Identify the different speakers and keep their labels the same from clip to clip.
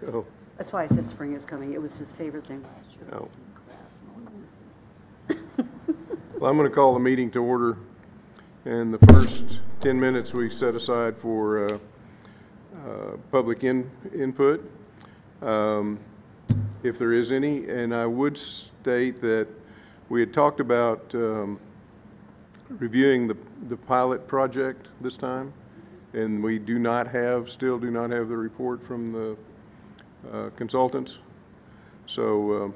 Speaker 1: Oh,
Speaker 2: That's why I said spring is coming. It was his favorite thing last year.
Speaker 1: oh. Well, I'm going to call the meeting to order, and the first 10 minutes we set aside for public input, if there is any. And I would state that we had talked about reviewing the pilot project this time, and we still do not have the report from the consultants. So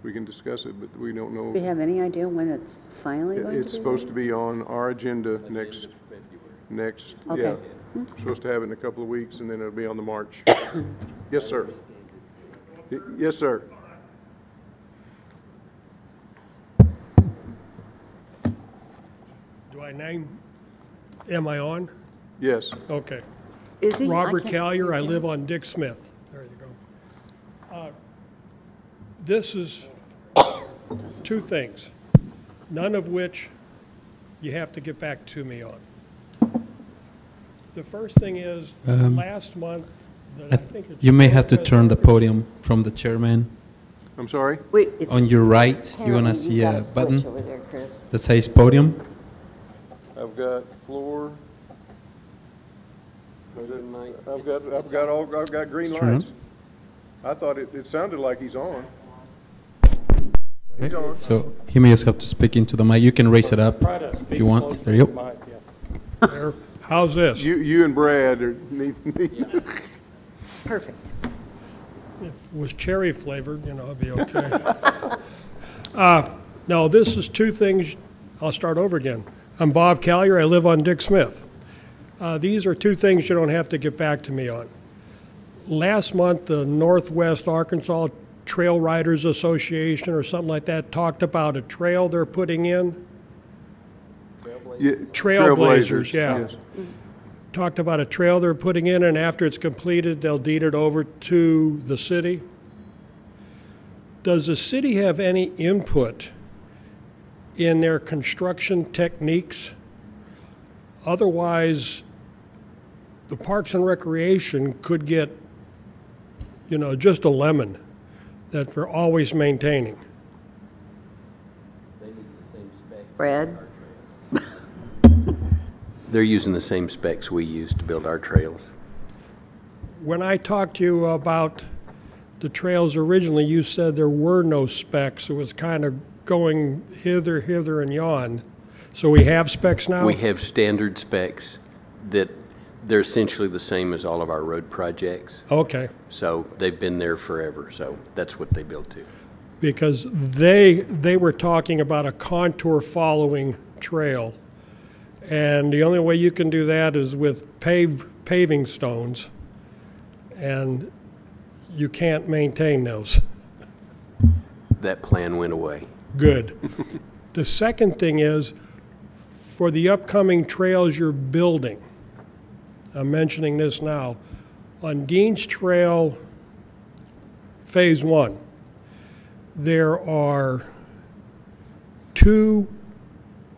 Speaker 1: we can discuss it, but we don't know.
Speaker 2: Do we have any idea when it's finally going to be?
Speaker 1: It's supposed to be on our agenda next,
Speaker 2: Okay.
Speaker 1: yeah. Supposed to have it in a couple of weeks, and then it'll be on the March. Yes, sir. Yes, sir.
Speaker 3: Do I name? Am I on?
Speaker 1: Yes.
Speaker 3: Okay.
Speaker 2: Is he?
Speaker 3: Robert
Speaker 2: can't-
Speaker 3: Collier, I live on Dick Smith. There you go. This is two things, none of which you have to get back to me on. The first thing is, last month, I think it's
Speaker 4: You may have to turn the podium from the chairman.
Speaker 1: I'm sorry?
Speaker 2: Wait, it's.
Speaker 4: On your right, you're
Speaker 2: apparently
Speaker 4: gonna see
Speaker 2: you
Speaker 4: a
Speaker 2: gotta switch
Speaker 4: button
Speaker 2: over there, Chris.
Speaker 4: that says podium.
Speaker 1: I've got floor. I've got green
Speaker 4: Turn.
Speaker 1: lights. I thought it sounded like he's on. He's on.
Speaker 4: So he may just have to speak into the mic. You can raise it up if you want. There you go.
Speaker 3: there. How's this?
Speaker 1: You and Brad are need.
Speaker 2: Perfect.
Speaker 3: If it was cherry flavored, it'd be okay. No, this is two things. I'll start over again. I'm Bob Collier. I live on Dick Smith. These are two things you don't have to get back to me on. Last month, the Northwest Arkansas Trail Riders Association or something like that talked about a trail they're putting in.
Speaker 1: Yeah,
Speaker 3: Trailblazers, yeah.
Speaker 1: yes.
Speaker 3: Talked about a trail they're putting in, and after it's completed, they'll deed it over to the city. Does the city have any input in their construction techniques? Otherwise, the Parks and Recreation could get, just a lemon that we're always maintaining.
Speaker 5: They need the same specs.
Speaker 2: Brad?
Speaker 5: They're using the same specs we use to build our trails.
Speaker 3: When I talked to you about the trails originally, you said there were no specs. It was kind of going hither, and yon. So we have specs now?
Speaker 5: We have standard specs that they're essentially the same as all of our road projects.
Speaker 3: Okay.
Speaker 5: So they've been there forever, so that's what they built to.
Speaker 3: Because they were talking about a contour following trail. And the only way you can do that is with paving stones. And you can't maintain those.
Speaker 5: That plan went away.
Speaker 3: Good. The second thing is, for the upcoming trails you're building, I'm mentioning this now, on Dean's Trail Phase 1, there are 2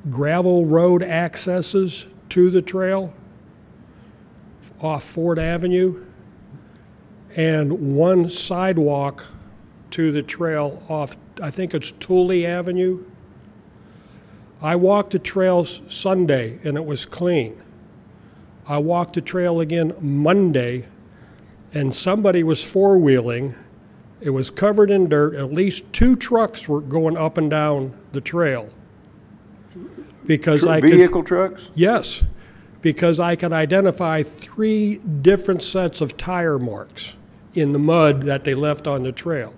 Speaker 3: gravel road accesses to the trail off Ford Avenue and 1 sidewalk to the trail off, I think it's Tooley Avenue. I walked the trail Sunday and it was clean. I walked the trail again Monday and somebody was four-wheeling. It was covered in dirt. At least 2 trucks were going up and down the trail. Because
Speaker 1: Vehicle trucks?
Speaker 3: Yes, because I could identify 3 different sets of tire marks in the mud that they left on the trail.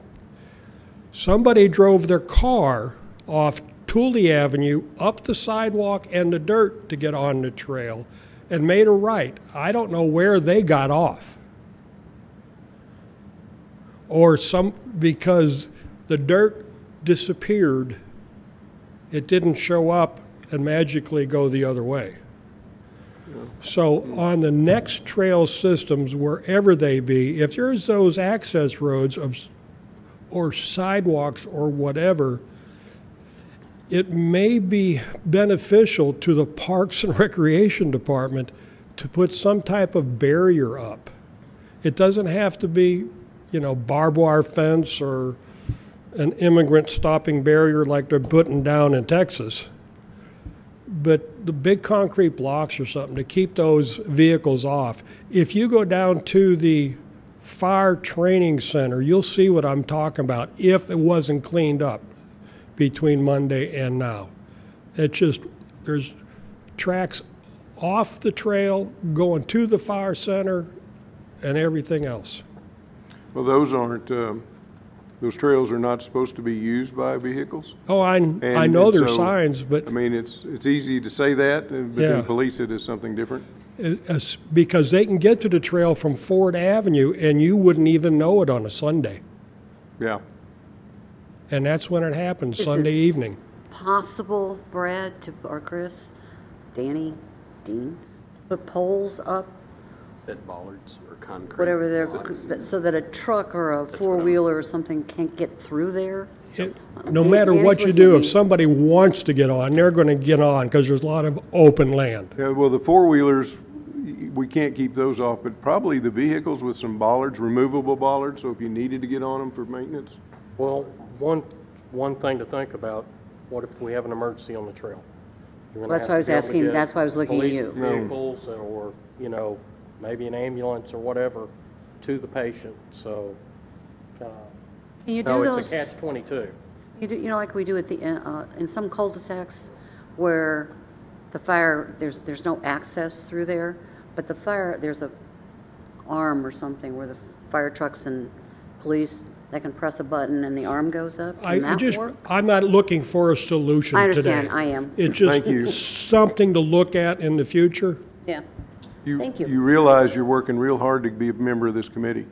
Speaker 3: Somebody drove their car off Tooley Avenue up the sidewalk and the dirt to get on the trail and made a right. I don't know where they got off. Or because the dirt disappeared, it didn't show up and magically go the other way. So on the next trail systems, wherever they be, if there's those access roads or sidewalks or whatever, it may be beneficial to the Parks and Recreation Department to put some type of barrier up. It doesn't have to be, you know, barbed wire fence or an immigrant stopping barrier like they're putting down in Texas. But the big concrete blocks or something to keep those vehicles off. If you go down to the fire training center, you'll see what I'm talking about if it wasn't cleaned up between Monday and now. It just, there's tracks off the trail, going to the fire center, and everything else.
Speaker 1: Well, those aren't, those trails are not supposed to be used by vehicles.
Speaker 3: Oh, I know
Speaker 1: and
Speaker 3: there's
Speaker 1: so,
Speaker 3: signs,
Speaker 1: I
Speaker 3: but
Speaker 1: mean, it's easy to say that, but
Speaker 3: Yeah.
Speaker 1: then police it as something different.
Speaker 3: it's because they can get to the trail from Ford Avenue, and you wouldn't even know it on a Sunday.
Speaker 1: Yeah.
Speaker 3: And that's when it happens,
Speaker 2: Is it-
Speaker 3: Sunday evening.
Speaker 2: Possible, Brad, or Chris, Danny, Dean, put poles up,
Speaker 5: Set bollards or concrete.
Speaker 2: whatever they're, so that a truck or a four-wheeler or something can't get through there?
Speaker 3: No
Speaker 2: Dan-
Speaker 3: matter
Speaker 2: Danny's
Speaker 3: what you
Speaker 2: looking
Speaker 3: do,
Speaker 2: at
Speaker 3: if
Speaker 2: me.
Speaker 3: somebody wants to get on, they're going to get on because there's a lot of open land.
Speaker 1: Yeah, well, the four-wheelers, we can't keep those off, but probably the vehicles with some bollards, removable bollards, so if you needed to get on them for maintenance.
Speaker 6: Well, one thing to think about, what if we have an emergency on the trail? You're gonna
Speaker 2: That's
Speaker 6: have
Speaker 2: why I
Speaker 6: to
Speaker 2: was
Speaker 6: be able to
Speaker 2: asking-
Speaker 6: get
Speaker 2: that's why I was looking at
Speaker 6: police
Speaker 2: you.
Speaker 6: vehicles or, you know, maybe an ambulance or whatever to the patient, so,
Speaker 2: Can you do
Speaker 6: no,
Speaker 2: those?
Speaker 6: it's a catch-22.
Speaker 2: You know, like we do at the, in some cul-de-sacs where the fire, there's no access through there, but the fire, there's a arm or something where the fire trucks and police, they can press a button and the arm goes up. Can that work?
Speaker 3: I'm not looking for a solution
Speaker 2: I
Speaker 3: today.
Speaker 2: understand, I am.
Speaker 3: It's just
Speaker 1: Thank you.
Speaker 3: something to look at in the future.
Speaker 2: Yeah. Thank you.
Speaker 1: You realize you're working real hard to be a member of this committee.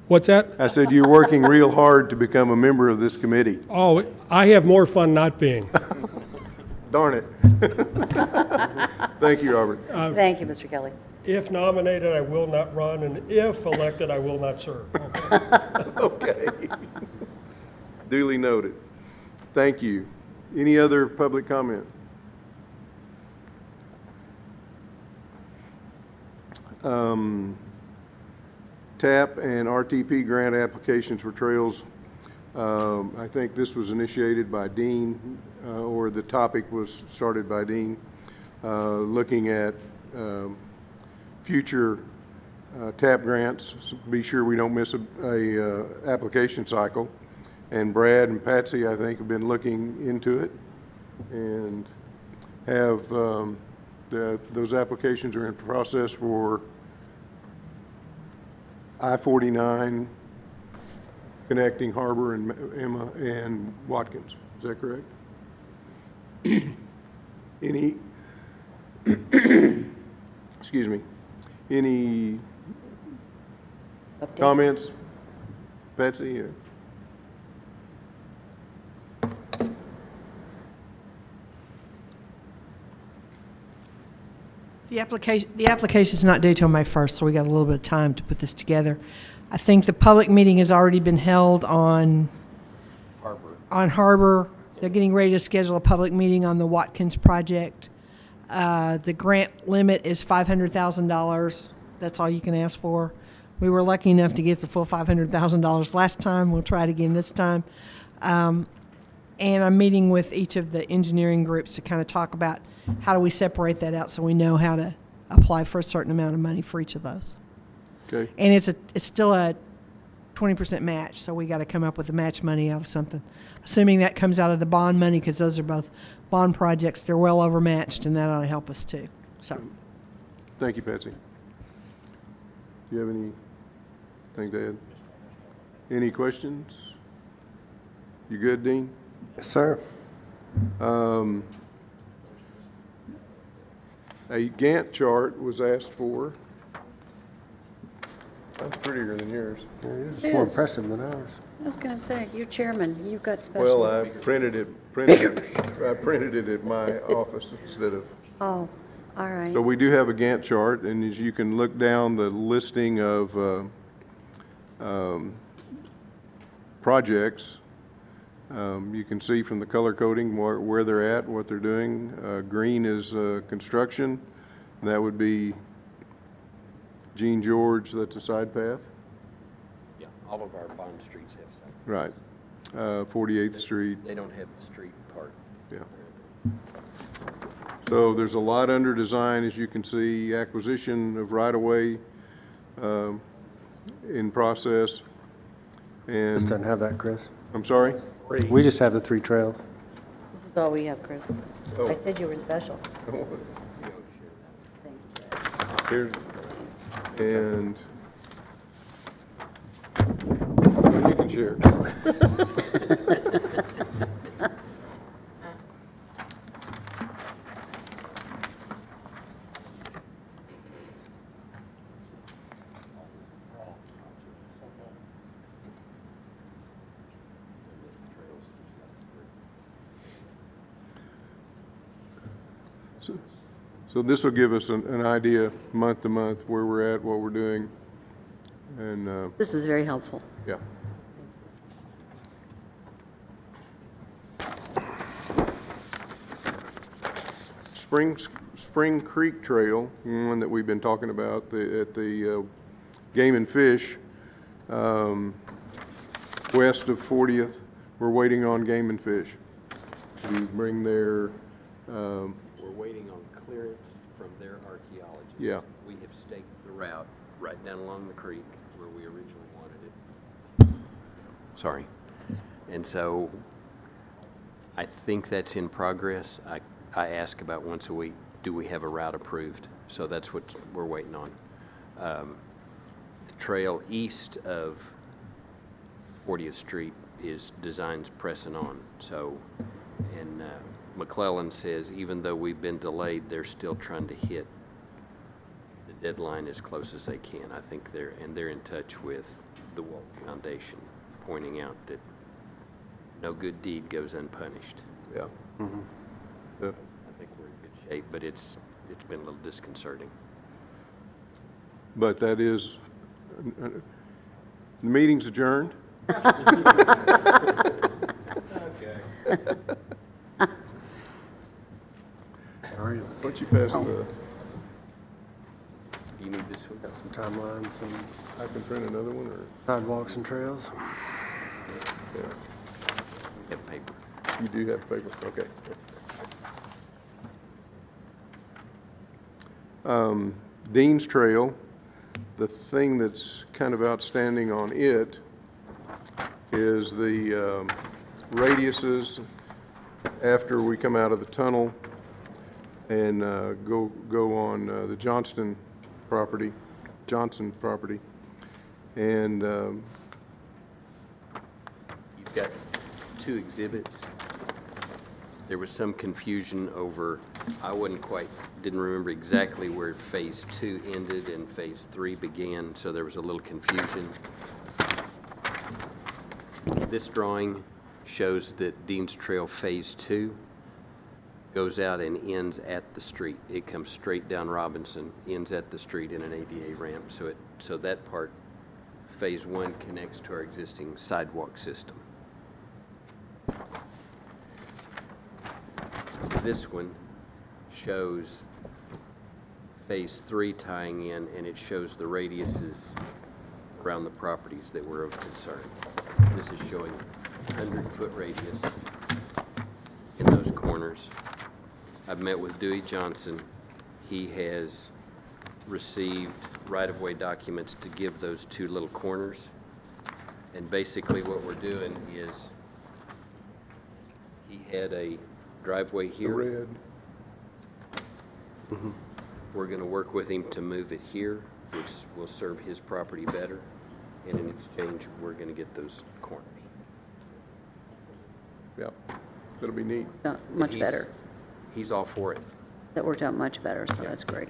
Speaker 3: What's that?
Speaker 1: I said you're working real hard to become a member of this committee.
Speaker 3: Oh, I have more fun not being.
Speaker 1: Darn it. Thank you, Robert.
Speaker 2: Thank you, Mr. Kelly.
Speaker 3: If nominated, I will not run, and if elected, I will not serve.
Speaker 1: Okay. Duly noted. Thank you. Any other public comment? TAP and RTP grant applications for trails. I think this was initiated by Dean, or the topic was started by Dean, looking at future TAP grants, so be sure we don't miss a application cycle. And Brad and Patsy, I think, have been looking into it and have, those applications are in process for I-49 connecting Harbor and Emma and Watkins. Is that correct? Any, excuse me, any
Speaker 2: Updates?
Speaker 1: comments? Betsy?
Speaker 7: The application is not due till May 1st, so we got a little bit of time to put this together. I think the public meeting has already been held on Harbor. They're getting ready to schedule a public meeting on the Watkins project. The grant limit is $500,000. That's all you can ask for. We were lucky enough to get the full $500,000 last time. We'll try it again this time. And I'm meeting with each of the engineering groups to kind of talk about how do we separate that out so we know how to apply for a certain amount of money for each of those.
Speaker 1: Okay.
Speaker 7: And it's still a 20% match, so we got to come up with the match money out of something. Assuming that comes out of the bond money, because those are both bond projects. They're well overmatched, and that ought to help us too. So,
Speaker 1: Thank you, Patsy. Do you have anything to add? Any questions? You good, Dean?
Speaker 8: Yes, sir.
Speaker 1: A Gantt chart was asked for. That's prettier than yours.
Speaker 8: It's
Speaker 2: It
Speaker 8: more
Speaker 2: is.
Speaker 8: impressive than ours.
Speaker 2: I was gonna say, you're chairman, you've got special.
Speaker 1: Well, I printed it at my office instead of,
Speaker 2: Oh, all right.
Speaker 1: so we do have a Gantt chart, and as you can look down the listing of projects, you can see from the color coding where they're at, what they're doing. Green is construction, and that would be Gene George, that's a side path.
Speaker 5: Yeah, all of our bond streets have sidewalks.
Speaker 1: Right. 48th Street,
Speaker 5: They don't have the street part.
Speaker 1: yeah. So there's a lot under design, as you can see, acquisition of right-of-way in process.
Speaker 8: This
Speaker 1: And,
Speaker 8: doesn't have that, Chris.
Speaker 1: I'm sorry?
Speaker 8: We just have the 3 trails.
Speaker 2: This is all we have, Chris.
Speaker 1: Oh.
Speaker 2: I said you were special.
Speaker 1: Here, and you can share. So this will give us an idea, month to month, where we're at, what we're doing, and,
Speaker 2: This is very helpful.
Speaker 1: yeah. Spring Creek Trail, one that we've been talking about, at the Game and Fish, west of 40th, we're waiting on Game and Fish to bring their,
Speaker 5: We're waiting on clearance from their archaeologists.
Speaker 1: Yeah.
Speaker 5: We have staked the route right down along the creek where we originally wanted it. Sorry. And so I think that's in progress. I ask about once a week, do we have a route approved? So that's what we're waiting on. The trail east of 40th Street is designs pressing on. So, and McClellan says even though we've been delayed, they're still trying to hit the deadline as close as they can. I think they're in touch with the Walt Foundation, pointing out that no good deed goes unpunished.
Speaker 1: yeah. Yeah.
Speaker 5: I think we're in good shape, but it's been a little disconcerting.
Speaker 1: But that is, the meeting's adjourned.
Speaker 8: All right,
Speaker 1: Why don't you pass the,
Speaker 5: You need this one?
Speaker 8: got some timelines, some
Speaker 1: I can print another one, or,
Speaker 8: sidewalks and trails.
Speaker 1: yeah,
Speaker 5: We have paper.
Speaker 1: you do have paper, okay. Dean's Trail, the thing that's kind of outstanding on it is the radiuses after we come out of the tunnel and go on the Johnson property. And
Speaker 5: You've got two exhibits. There was some confusion over, didn't remember exactly where Phase 2 ended and Phase 3 began, so there was a little confusion. This drawing shows that Dean's Trail Phase 2 goes out and ends at the street. It comes straight down Robinson, ends at the street in an ADA ramp. So that part, Phase 1 connects to our existing sidewalk system. This one shows Phase 3 tying in, and it shows the radiuses around the properties that were of concern. This is showing 100-foot radius in those corners. I've met with Dewey Johnson. He has received right-of-way documents to give those two little corners. And basically what we're doing is, he had a driveway
Speaker 1: the
Speaker 5: here.
Speaker 1: red,
Speaker 5: We're going to work with him to move it here, which will serve his property better. And in exchange, we're going to get those corners.
Speaker 1: yeah, that'll be neat.
Speaker 2: Much
Speaker 5: He's-
Speaker 2: better.
Speaker 5: He's all for it.
Speaker 2: That worked out much better, so that's great.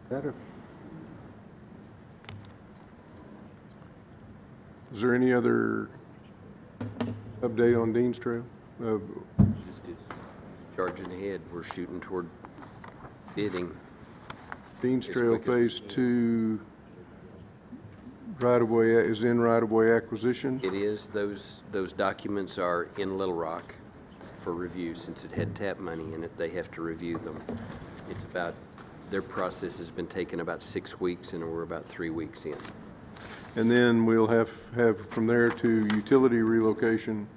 Speaker 8: Better.
Speaker 1: Is there any other update on Dean's Trail?
Speaker 5: Just it's charging ahead. We're shooting toward bidding.
Speaker 1: Dean's
Speaker 5: As
Speaker 1: Trail
Speaker 5: quick as we
Speaker 1: Phase
Speaker 5: can.
Speaker 1: 2 right-of-way, is in right-of-way acquisition?
Speaker 5: It is, those documents are in Little Rock for review. Since it had TAP money in it, they have to review them. It's about their process has been taking about 6 weeks, and we're about 3 weeks in.
Speaker 1: And then we'll have from there to utility relocation.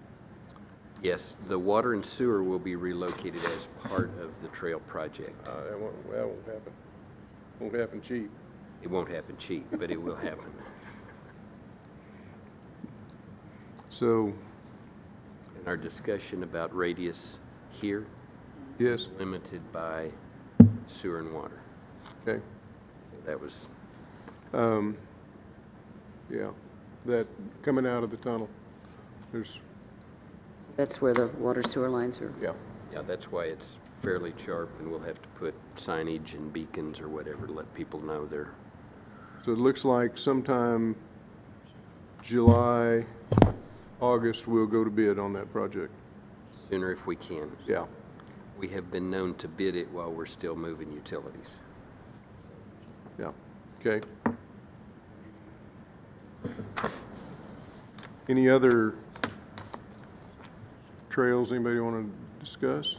Speaker 5: Yes, the water and sewer will be relocated as part of the trail project.
Speaker 1: That won't happen. Won't happen cheap.
Speaker 5: It won't happen cheap, but it will happen.
Speaker 1: So,
Speaker 5: And our discussion about radius here
Speaker 1: yes,
Speaker 5: limited by sewer and water.
Speaker 1: okay.
Speaker 5: So that was,
Speaker 1: Yeah, that coming out of the tunnel, there's,
Speaker 2: That's where the water sewer lines are.
Speaker 1: yeah.
Speaker 5: yeah, that's why it's fairly sharp, and we'll have to put signage and beacons or whatever to let people know they're,
Speaker 1: So it looks like sometime July, August, we'll go to bid on that project.
Speaker 5: sooner if we can.
Speaker 1: Yeah,
Speaker 5: We have been known to bid it while we're still moving utilities.
Speaker 1: yeah, okay. Any other trails anybody want to discuss?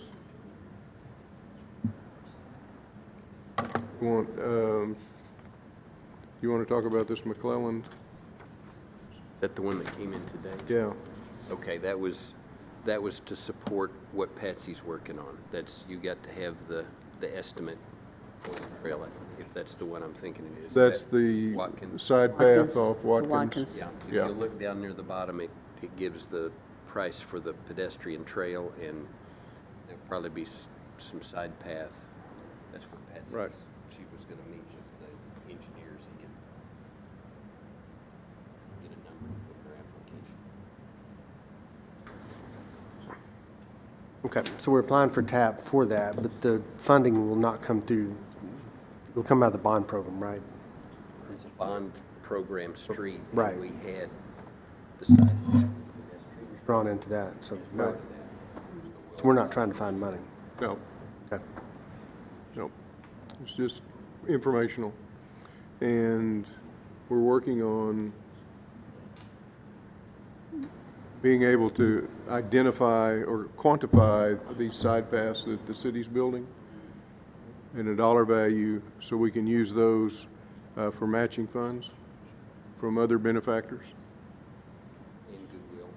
Speaker 1: You want to talk about this McClelland?
Speaker 5: Is that the one that came in today?
Speaker 1: Yeah,
Speaker 5: Okay, that was to support what Patsy's working on. That's, you got to have the estimate for the trail, if that's the one I'm thinking it is. Is
Speaker 1: that's
Speaker 5: that
Speaker 1: the
Speaker 5: Watkins?
Speaker 1: side
Speaker 2: Watkins,
Speaker 1: path off
Speaker 2: the
Speaker 1: Watkins.
Speaker 2: Watkins.
Speaker 5: Yeah, if
Speaker 1: Yeah.
Speaker 5: you look down near the bottom, it gives the price for the pedestrian trail, and there'll probably be some side path. That's what Patsy
Speaker 1: Right.
Speaker 5: she was gonna meet with the engineers and get a number to put in her application.
Speaker 8: Okay, so we're applying for TAP for that, but the funding will not come through, it'll come out of the bond program, right?
Speaker 5: It's a bond program street. and
Speaker 8: Right.
Speaker 5: We had the side path and pedestrian
Speaker 8: It's drawn into that, so,
Speaker 5: part
Speaker 8: right.
Speaker 5: of that.
Speaker 8: So we're not trying to find money.
Speaker 1: No,
Speaker 8: Okay.
Speaker 1: no, it's just informational. And we're working on being able to identify or quantify these side paths that the city's building and a dollar value, so we can use those for matching funds from other benefactors.
Speaker 5: And goodwill.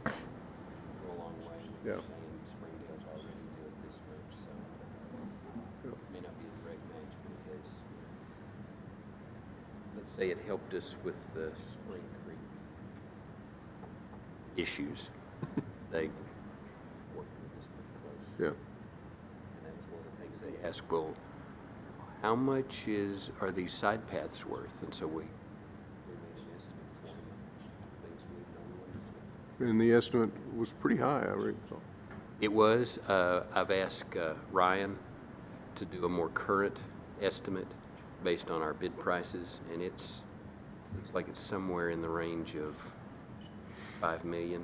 Speaker 5: Go a long way.
Speaker 1: Yeah.
Speaker 5: You're saying Springdale's already doing this much, so it may not be a direct match, but it has. Let's say it helped us with the Spring Creek issues. They worked with us pretty close.
Speaker 1: Yeah,
Speaker 5: And that was one of the things they asked, well, how much are these side paths worth? And so we made an estimate for them. Things moved on wonderfully.
Speaker 1: and the estimate was pretty high, I read. So,
Speaker 5: It was, I've asked Ryan to do a more current estimate based on our bid prices, and looks like it's somewhere in the range of 5 million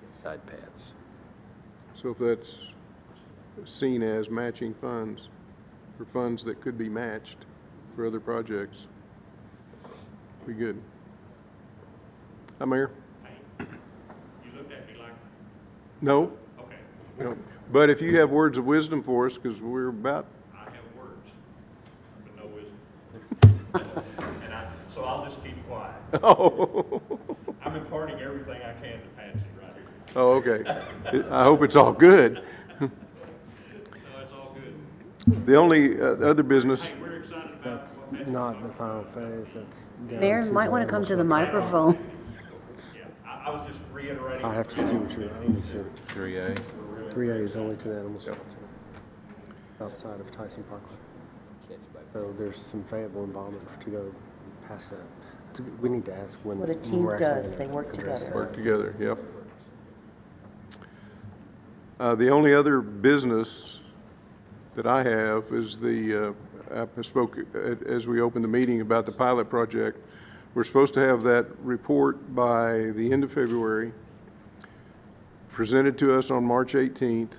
Speaker 5: in side paths.
Speaker 1: So if that's seen as matching funds, or funds that could be matched for other projects, be good. Hi, Mayor?
Speaker 9: You looked at me like,
Speaker 1: No?
Speaker 9: okay,
Speaker 1: No. But if you have words of wisdom for us, because we're about,
Speaker 9: I have words, but no wisdom. So I'll just keep quiet.
Speaker 1: oh,
Speaker 9: I'm imparting everything I can to Patsy right here.
Speaker 1: oh, okay. I hope it's all good.
Speaker 9: No, it's all good.
Speaker 1: The only other business,
Speaker 9: Hey, we're excited about
Speaker 8: That's
Speaker 9: what Patsy's
Speaker 8: not
Speaker 9: talking
Speaker 8: the final phase, that's down
Speaker 2: Mayor,
Speaker 8: to
Speaker 2: might
Speaker 8: the
Speaker 2: want to come to the
Speaker 8: level.
Speaker 2: microphone.
Speaker 9: Yeah, I was just reiterating.
Speaker 8: I'll have to see what you're, let me see.
Speaker 4: 3A.
Speaker 8: 3A is only to the animal shelter, outside of Tyson Parkway. So there's some Fayetteville involvement to go past that. We need to ask when.
Speaker 2: What a
Speaker 8: when
Speaker 2: team
Speaker 8: we're actually
Speaker 2: does,
Speaker 8: gonna
Speaker 2: they work
Speaker 8: address
Speaker 2: together.
Speaker 1: work together, yep. The only other business that I have is I spoke as we opened the meeting about the pilot project. We're supposed to have that report by the end of February, presented to us on March 18th,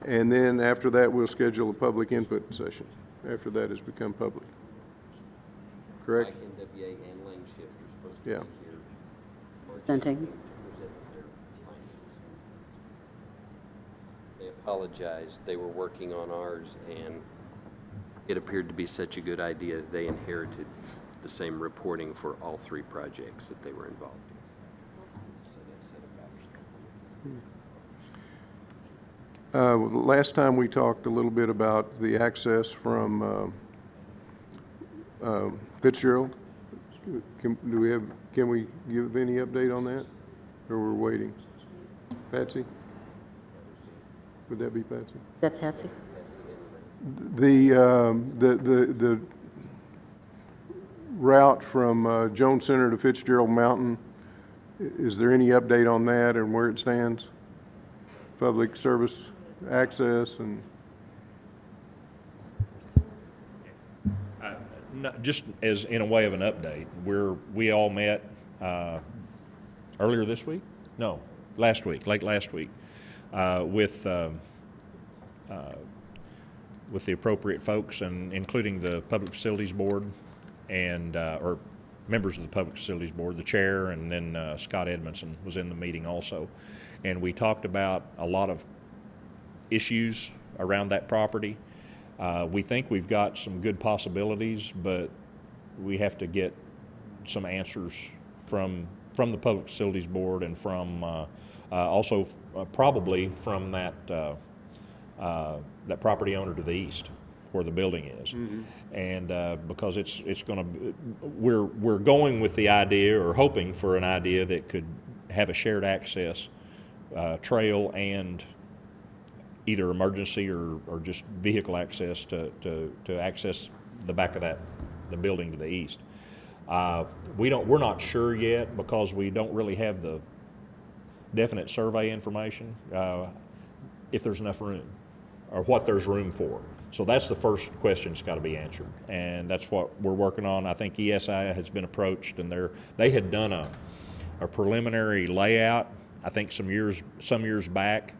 Speaker 1: and then after that, we'll schedule a public input session, after that has become public. Correct?
Speaker 5: Mike, NWA, and Lane Shift are supposed to be
Speaker 1: Yeah.
Speaker 5: here.
Speaker 2: Presenting.
Speaker 5: Present their findings. They apologized. They were working on ours, and it appeared to be such a good idea, they inherited the same reporting for all 3 projects that they were involved in. So that set of factors.
Speaker 1: Last time we talked a little bit about the access from Fitzgerald. Can we give any update on that, or we're waiting? Patsy? Would that be Patsy?
Speaker 2: Is that Patsy?
Speaker 1: The route from Jones Center to Fitzgerald Mountain, is there any update on that and where it stands? Public service access and...
Speaker 9: Just as in a way of an update, we all met earlier this week? No, last week, late last week, with the appropriate folks, and including the Public Facilities Board and or members of the Public Facilities Board, the chair, and then Scott Edmondson was in the meeting also, and we talked about a lot of issues around that property. We think we've got some good possibilities, but we have to get some answers from the Public Facilities Board and from also probably from that property owner to the east where the building is. Mm-hmm. And because it's going to, we're going with the idea, or hoping for an idea that could have a shared access trail and either emergency or just vehicle access to access the back of the building to the east. We're not sure yet, because we don't really have the definite survey information, if there's enough room or what there's room for. So that's the first question that's got to be answered, and that's what we're working on. I think ESI has been approached, and they had done a preliminary layout, I think some years back.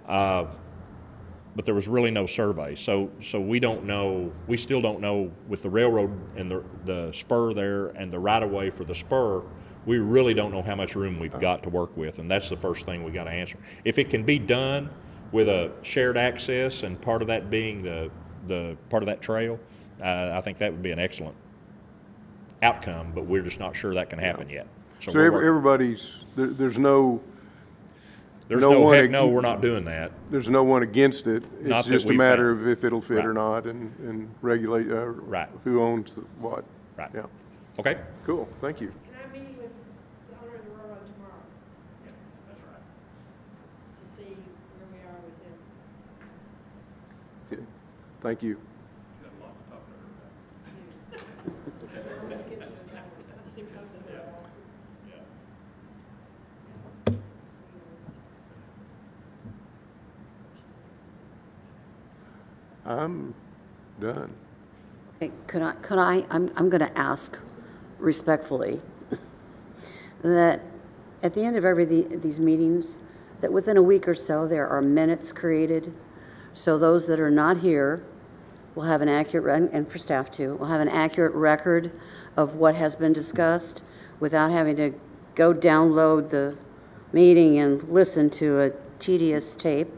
Speaker 9: But there was really no survey, so we don't know. We still don't know, with the railroad and the spur there and the right of way for the spur. We really don't know how much room we've got to work with, and that's the first thing we got to answer. If it can be done with a shared access, and part of that being the part of that trail, I think that would be an excellent outcome. But we're just not sure that can happen yet.
Speaker 1: So everybody's there's no.
Speaker 9: There's no heck no, we're not doing that.
Speaker 1: There's no one against it. It's just a matter of if it'll fit
Speaker 9: right.
Speaker 1: or not, and regulate
Speaker 9: right.
Speaker 1: who owns what.
Speaker 9: Right.
Speaker 1: Yeah.
Speaker 9: Okay.
Speaker 1: Cool. Thank you.
Speaker 7: And I'm meeting with the owner of the railroad tomorrow.
Speaker 9: Yeah, that's right.
Speaker 7: To see where we are with him.
Speaker 1: Okay. Thank you. I'm done.
Speaker 2: Okay, I'm going to ask respectfully that at the end of these meetings, that within a week or so, there are minutes created, so those that are not here will have an accurate, and for staff too, will have an accurate record of what has been discussed without having to go download the meeting and listen to a tedious tape,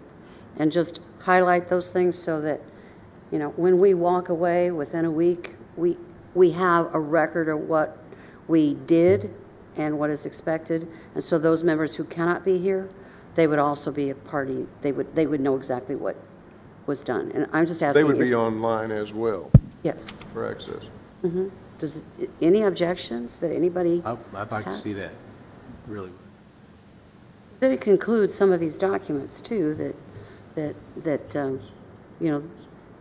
Speaker 2: and just highlight those things so that, you know, when we walk away within a week, we have a record of what we did and what is expected. And so those members who cannot be here, they would also be a party. They would know exactly what was done. And I'm just asking.
Speaker 1: They would be online as well.
Speaker 2: Yes.
Speaker 1: For access.
Speaker 2: Mm-hmm. Any objections that anybody
Speaker 10: I'd like to see
Speaker 2: has?
Speaker 10: that, really.
Speaker 2: That it concludes some of these documents too, that you know,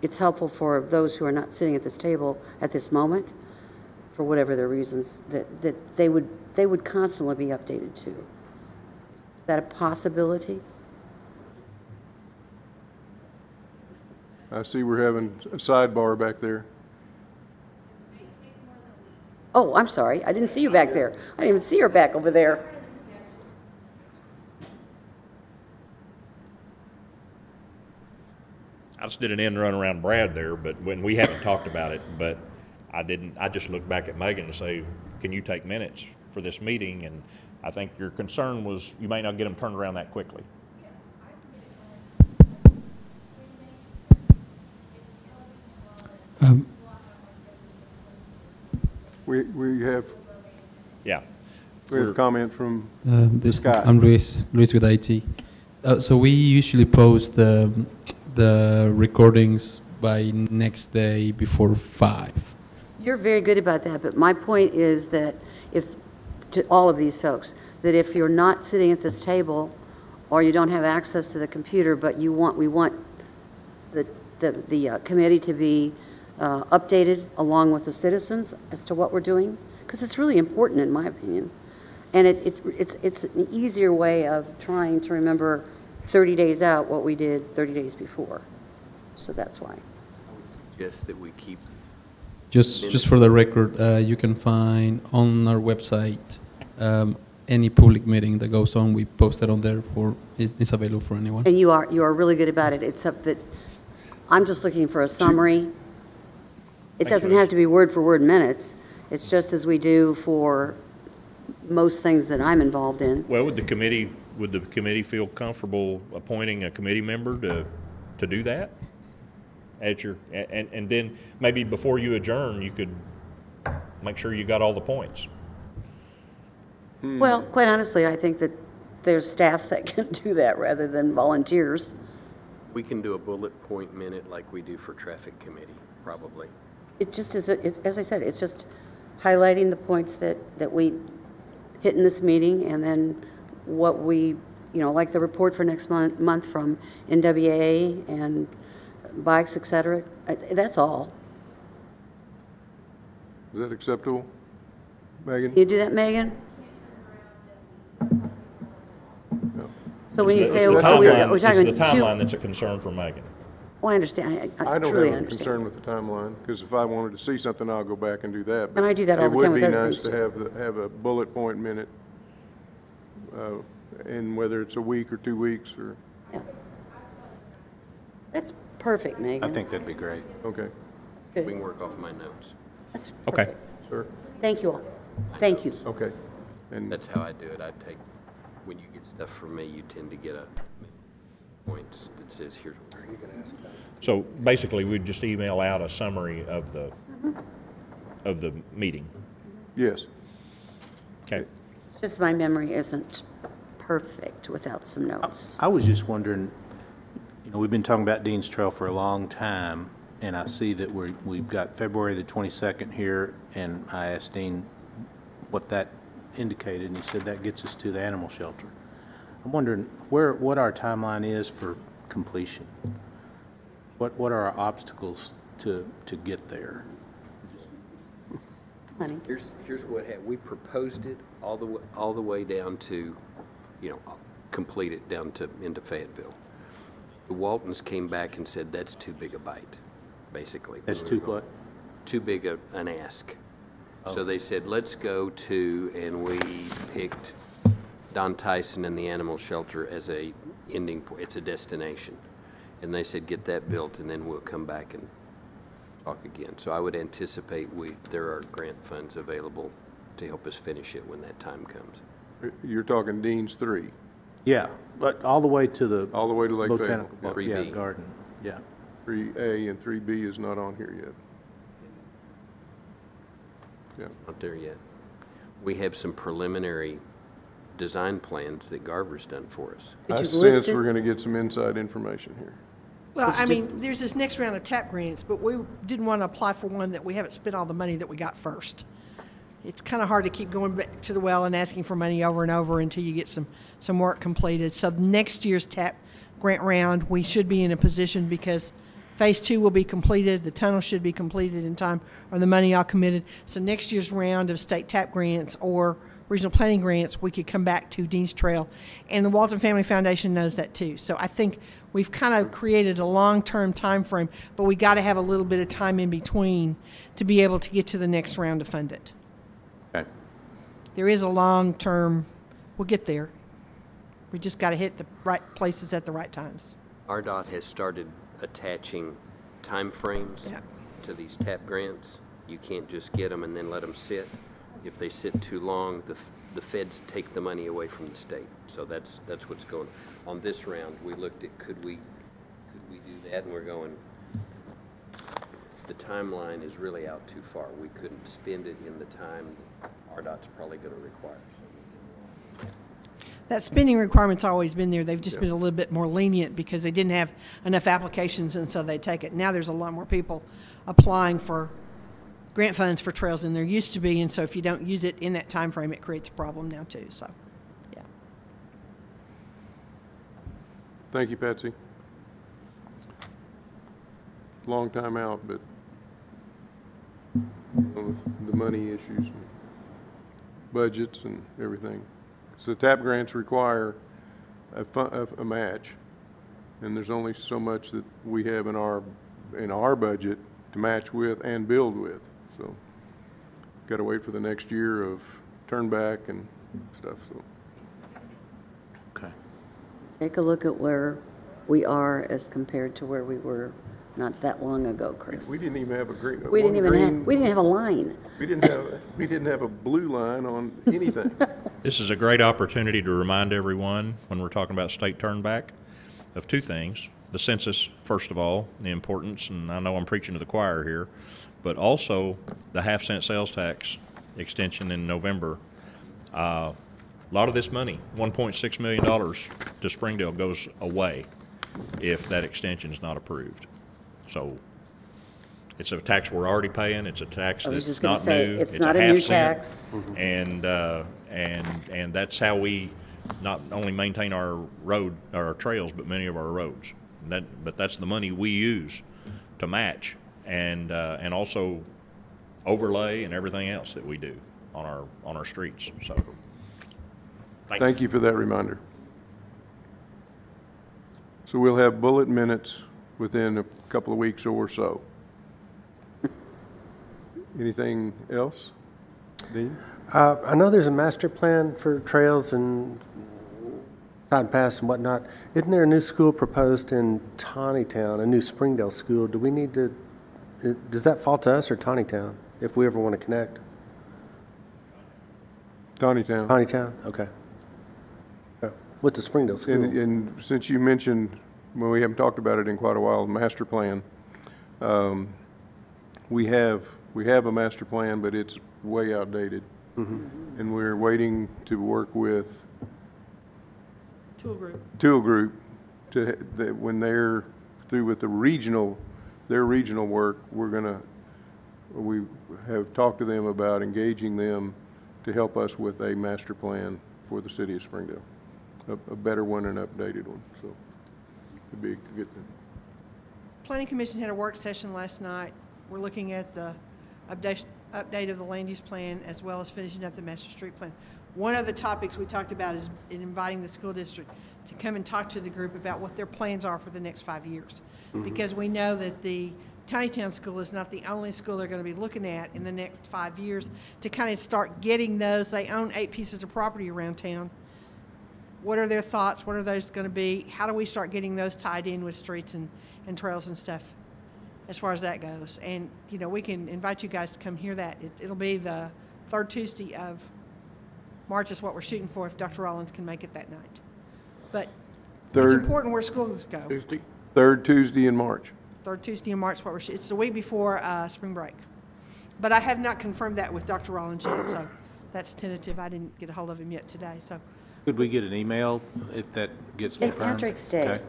Speaker 2: it's helpful for those who are not sitting at this table at this moment, for whatever their reasons, that they would constantly be updated too. Is that a possibility?
Speaker 1: I see we're having a sidebar back there.
Speaker 2: Oh, I'm sorry. I didn't see you back there. I didn't even see her back over there.
Speaker 9: I just did an end run around Brad there, but when we haven't talked about it, but I just looked back at Megan to say, can you take minutes for this meeting? And I think your concern was you may not get them turned around that quickly.
Speaker 1: We have
Speaker 9: Yeah.
Speaker 1: a comment from
Speaker 4: This,
Speaker 1: Scott.
Speaker 4: I'm Luis with IT. So we usually post the recordings by next day before 5.
Speaker 2: You're very good about that, but my point is that if, to all of these folks, that if you're not sitting at this table, or you don't have access to the computer, but we want the committee to be updated along with the citizens as to what we're doing, because it's really important in my opinion. And it's an easier way of trying to remember 30 days out what we did 30 days before. So that's why.
Speaker 5: Just that we keep,
Speaker 4: Just for the record, you can find on our website any public meeting that goes on. We post it on there it's available for anyone.
Speaker 2: And you are really good about it, except that I'm just looking for a summary. It doesn't have to be word for word minutes. It's just as we do for most things that I'm involved in.
Speaker 9: Well, would the committee feel comfortable appointing a committee member to do that? And then maybe before you adjourn, you could make sure you got all the points.
Speaker 2: Well, quite honestly, I think that there's staff that can do that rather than volunteers.
Speaker 5: we can do a bullet point minute like we do for traffic committee, probably.
Speaker 2: It just is, as I said, it's just highlighting the points that we hit in this meeting, and then what we, like the report for next month from NWA and bikes, et cetera. That's all.
Speaker 1: Is that acceptable, Megan?
Speaker 2: You do that, Megan?
Speaker 1: No.
Speaker 2: So when you
Speaker 9: It's
Speaker 2: say,
Speaker 9: the
Speaker 2: so we're
Speaker 9: timeline-
Speaker 2: talking
Speaker 9: It's the
Speaker 2: two,
Speaker 9: timeline that's a concern for Megan.
Speaker 2: well, I understand, I
Speaker 1: I don't
Speaker 2: truly
Speaker 1: have a concern
Speaker 2: understand.
Speaker 1: with the timeline, because if I wanted to see something, I'll go back and do that.
Speaker 2: And I do that all the time with other
Speaker 1: It would be
Speaker 2: things,
Speaker 1: nice to have a bullet point minute, and whether it's a week or 2 weeks, or,
Speaker 2: Yeah. That's perfect, Megan.
Speaker 5: I think that'd be great.
Speaker 1: okay,
Speaker 2: That's
Speaker 5: We can
Speaker 2: good.
Speaker 5: work off my notes.
Speaker 2: That's
Speaker 9: Okay.
Speaker 2: perfect.
Speaker 1: sir,
Speaker 2: Thank you all. Thank you.
Speaker 1: okay. And
Speaker 5: That's how I do it. I take, when you get stuff from me, you tend to get a points that says, here's what you're going to ask about.
Speaker 9: So basically, we'd just email out a summary of the meeting.
Speaker 1: yes,
Speaker 9: Okay.
Speaker 2: It's just my memory isn't perfect without some notes.
Speaker 10: I was just wondering, we've been talking about Dean's Trail for a long time, and I see that we've got February the 22nd here, and I asked Dean what that indicated, and he said that gets us to the animal shelter. I'm wondering what our timeline is for completion. What are our obstacles to get there?
Speaker 2: Honey,
Speaker 5: Here's what happened. We proposed it all the way down to, complete it down to into Fayetteville. The Waltons came back and said that's too big a bite, basically.
Speaker 10: That's too what?
Speaker 5: Too big an ask. So they said, let's go to, and we picked Don Tyson and the animal shelter as a ending point. It's a destination. And they said, get that built, and then we'll come back and talk again. So I would anticipate there are grant funds available to help us finish it when that time comes.
Speaker 1: you're talking Dean's 3,
Speaker 10: Yeah, but all the way to the
Speaker 1: all the way to Lake
Speaker 10: botanical,
Speaker 1: Fayetteville.
Speaker 10: yeah,
Speaker 5: 3B.
Speaker 10: garden, yeah.
Speaker 1: 3A and 3B is not on here yet. Yeah,
Speaker 5: Not there yet. We have some preliminary design plans that Garver's done for us.
Speaker 1: I
Speaker 2: you
Speaker 1: sense
Speaker 2: list it?
Speaker 1: we're gonna get some inside information here.
Speaker 7: Well,
Speaker 2: It's
Speaker 7: I
Speaker 2: just-
Speaker 7: mean, there's this next round of TAP grants, but we didn't want to apply for one that we haven't spent all the money that we got first. It's kind of hard to keep going back to the well and asking for money over and over until you get some work completed. So next year's TAP grant round, we should be in a position because Phase 2 will be completed, the tunnel should be completed in time, or the money all committed. So next year's round of state TAP grants or regional planning grants, we could come back to Dean's Trail. And the Walton Family Foundation knows that too. So I think we've kind of created a long-term time frame, but we got to have a little bit of time in between to be able to get to the next round to fund it.
Speaker 10: Okay.
Speaker 7: There is a long-term, we'll get there. We just got to hit the right places at the right times.
Speaker 5: RDOT has started attaching timeframes
Speaker 7: Yeah.
Speaker 5: to these TAP grants. You can't just get them and then let them sit. If they sit too long, the feds take the money away from the state. So that's what's going on. On this round, we looked at could we do that, and we're going, the timeline is really out too far. We couldn't spend it in the time RDOT's probably going to require. So
Speaker 7: That spending requirement's always been there. They've just been a little bit more lenient because they didn't have enough applications, and so they take it. Now there's a lot more people applying for grant funds for trails than there used to be, and so if you don't use it in that time frame, it creates a problem now too. So, yeah.
Speaker 1: Thank you, Patsy. Long time out, but the money issues, and budgets and everything. So TAP grants require a match, and there's only so much that we have in our budget to match with and build with. So got to wait for the next year of turn back and stuff. So
Speaker 10: Okay.
Speaker 2: Take a look at where we are as compared to where we were not that long ago, Chris.
Speaker 1: we didn't even have a green.
Speaker 2: We didn't
Speaker 1: one
Speaker 2: even
Speaker 1: green-
Speaker 2: have, we didn't have a line.
Speaker 1: We didn't have a blue line on anything.
Speaker 9: This is a great opportunity to remind everyone, when we're talking about state turnback, of two things. The census, first of all, the importance, and I know I'm preaching to the choir here, but also the half-cent sales tax extension in November. A lot of this money, $1.6 million to Springdale, goes away if that extension is not approved. So it's a tax we're already paying. It's a tax
Speaker 2: I was
Speaker 9: that's
Speaker 2: just going
Speaker 9: not
Speaker 2: to say,
Speaker 9: new.
Speaker 2: it's not a new tax.
Speaker 9: And that's how we not only maintain our road, our trails, but many of our roads. But that's the money we use to match and also overlay and everything else that we do on our streets. So
Speaker 1: Thank you for that reminder. So we'll have bullet minutes within a couple of weeks or so. Anything else, Dean?
Speaker 8: I know there's a master plan for trails and side paths and whatnot. Isn't there a new school proposed in Tawnytown, a new Springdale school? Do we need to, does that fall to us or Tawnytown if we ever want to connect?
Speaker 1: Tawnytown.
Speaker 8: Tawnytown, okay. With the Springdale school?
Speaker 1: And since you mentioned, well, we haven't talked about it in quite a while, the master plan. We have a master plan, but it's way outdated. And we're waiting to work with Tool Group that when they're through with their regional work, we have talked to them about engaging them to help us with a master plan for the city of Springdale, a better one and updated one. So it'd be a good thing.
Speaker 7: Planning Commission had a work session last night. We're looking at the update of the land use plan as well as finishing up the master street plan. One of the topics we talked about is inviting the school district to come and talk to the group about what their plans are for the next 5 years. Because we know that the Tawnytown School is not the only school they're going to be looking at in the next 5 years to kind of start getting those. They own 8 pieces of property around town. What are their thoughts? What are those going to be? How do we start getting those tied in with streets and trails and stuff as far as that goes? And, you know, we can invite you guys to come hear that. It'll be the third Tuesday of March is what we're shooting for if Dr. Rollins can make it that night. But it's important where schools go.
Speaker 1: Third Tuesday in March.
Speaker 7: Third Tuesday in March, it's the week before spring break. But I have not confirmed that with Dr. Rollins yet, so that's tentative. I didn't get a hold of him yet today, so.
Speaker 10: Could we get an email if that gets
Speaker 2: St.
Speaker 10: confirmed?
Speaker 2: Patrick's Day.
Speaker 10: Okay.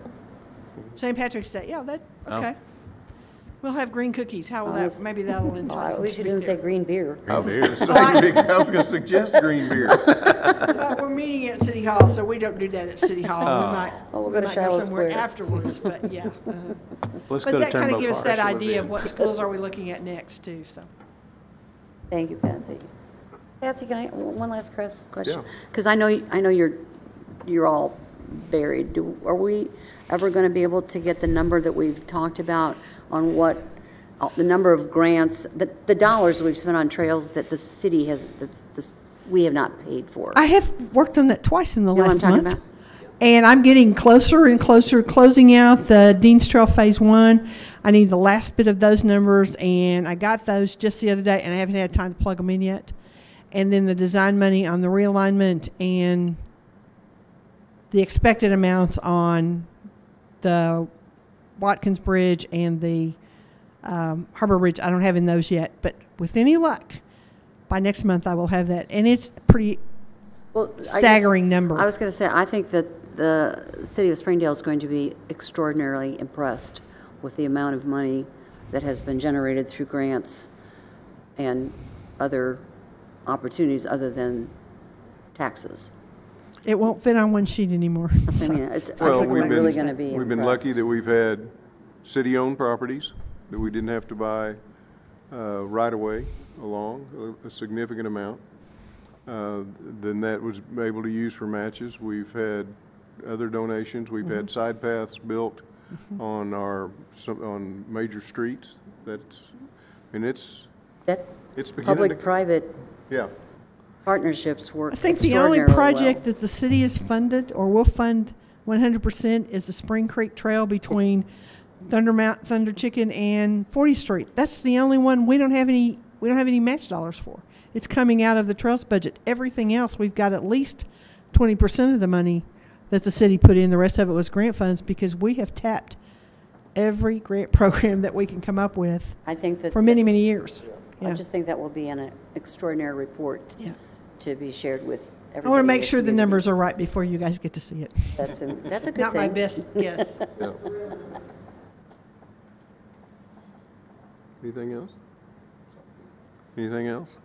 Speaker 7: St. Patrick's Day, yeah, okay. We'll have green cookies. How will that, maybe that'll entice them
Speaker 2: At least
Speaker 7: to
Speaker 2: you
Speaker 7: be
Speaker 2: didn't say
Speaker 7: there.
Speaker 2: green beer.
Speaker 1: I was going to suggest green beer.
Speaker 7: Well, we're meeting at City Hall, so we don't do that at City Hall. We might,
Speaker 2: Oh, we'll
Speaker 7: we
Speaker 2: go to
Speaker 7: might
Speaker 2: Shiloh
Speaker 7: somewhere
Speaker 2: Square.
Speaker 7: afterwards, but yeah.
Speaker 10: Let's
Speaker 7: But
Speaker 10: go to
Speaker 7: that kind of
Speaker 10: Turnbow
Speaker 7: gives us that
Speaker 10: Park.
Speaker 7: idea of what schools are we looking at next too, so.
Speaker 2: Thank you, Patsy. Patsy, can I, one last question?
Speaker 1: Yeah.
Speaker 2: Because I know you're all buried. Are we ever going to be able to get the number that we've talked about on what, the number of grants, the dollars we've spent on trails that the city has, we have not paid for?
Speaker 7: I have worked on that twice in the
Speaker 2: You know what I'm
Speaker 7: last
Speaker 2: talking
Speaker 7: month.
Speaker 2: about?
Speaker 7: And I'm getting closer and closer, closing out the Dean's Trail Phase 1. I need the last bit of those numbers, and I got those just the other day, and I haven't had time to plug them in yet. And then the design money on the realignment and the expected amounts on the Watkins Bridge and the Harbor Ridge, I don't have in those yet, but with any luck, by next month I will have that. And it's pretty
Speaker 2: Well,
Speaker 7: staggering number.
Speaker 2: I was going to say, I think that the city of Springdale is going to be extraordinarily impressed with the amount of money that has been generated through grants and other opportunities other than taxes.
Speaker 7: It won't fit on one sheet anymore.
Speaker 2: I mean, it's, I
Speaker 1: Well,
Speaker 2: think we're really going to be
Speaker 1: we've been lucky
Speaker 2: impressed.
Speaker 1: that we've had city-owned properties that we didn't have to buy right away along, a significant amount. Then that was able to use for matches. We've had other donations. We've had side paths built on on major streets. That's, and it's
Speaker 2: That
Speaker 1: beginning to,
Speaker 2: public-private
Speaker 1: yeah.
Speaker 2: partnerships work
Speaker 7: I think the only
Speaker 2: extraordinarily
Speaker 7: project
Speaker 2: well.
Speaker 7: that the city has funded or will fund 100% is the Spring Creek Trail between Thunder Chicken and 40th Street. That's the only one we don't have any match dollars for. It's coming out of the trails budget. Everything else, we've got at least 20% of the money that the city put in. The rest of it was grant funds because we have tapped every grant program that we can come up with
Speaker 2: I think that
Speaker 7: for many, many years.
Speaker 2: I
Speaker 7: Yeah.
Speaker 2: just think that will be an extraordinary report
Speaker 7: Yeah.
Speaker 2: to be shared with everybody.
Speaker 7: I want to
Speaker 2: in
Speaker 7: make sure the
Speaker 2: community.
Speaker 7: numbers are right before you guys get to see it.
Speaker 2: That's a good thing.
Speaker 7: Not my best guess.
Speaker 1: Yeah. Anything else? Anything else?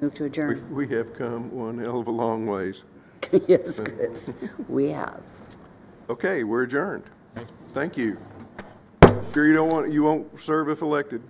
Speaker 2: Move to adjourn.
Speaker 1: We have come one hell of a long ways.
Speaker 2: Yes, Chris, we have.
Speaker 1: Okay, we're adjourned. Thank you. Sure you won't serve if elected?